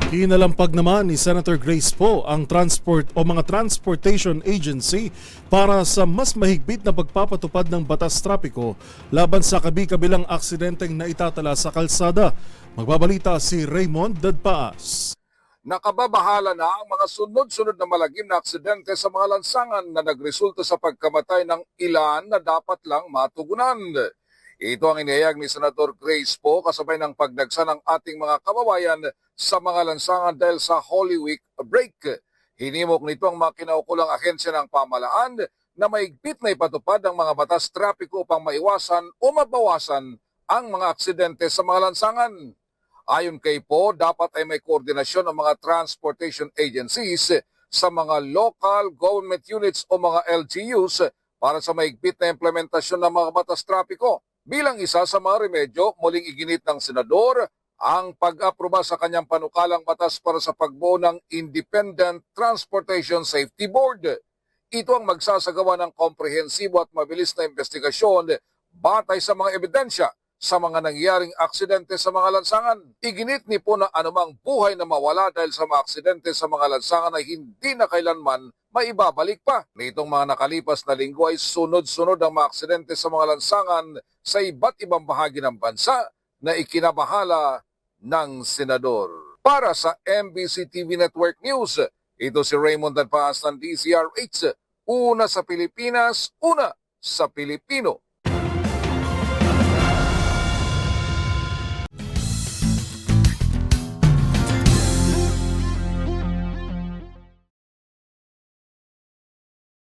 Hinalampag naman ni Senator Grace Poe ang mga transportation agency para sa mas mahigpit na pagpapatupad ng batas trapiko laban sa kabi-kabilang aksidenteng naitatala sa kalsada. Magbabalita si Raymond Dadpaas. Nakababahala na ang mga sunod-sunod na malagim na aksidente sa mga lansangan na nagresulta sa pagkamatay ng ilan na dapat lang matugunan. Ito ang inihayag ni Senator Grace Poe kasabay ng pagdagsa ng ating mga kababayan sa mga lansangan dahil sa Holy Week break. Hinimok nito ang mga kinaukulang ahensya ng pamahalaan na mahigpit na ipatupad ang mga batas trapiko upang maiwasan o mabawasan ang mga aksidente sa mga lansangan. Ayon kay Poe, dapat ay may koordinasyon ng mga transportation agencies sa mga local government units o mga LGUs para sa mahigpit na implementasyon ng mga batas trapiko. Bilang isa sa mga remedyo, muling iginit ng Senador ang pag-aproba sa kanyang panukalang batas para sa pagbuo ng Independent Transportation Safety Board. Ito ang magsasagawa ng komprehensibo at mabilis na investigasyon batay sa mga ebidensya sa mga nangyaring aksidente sa mga lansangan. Iginit ni po na anumang buhay na mawala dahil sa mga aksidente sa mga lansangan ay hindi na kailanman maibabalik pa. Nitong mga nakalipas na linggo ay sunod-sunod ang mga aksidente sa mga lansangan sa iba't ibang bahagi ng bansa na ikinabahala ng Senador. Para sa MBC TV Network News, ito si Raymond Dadpaas ng DZRH. Una sa Pilipinas, una sa Pilipino.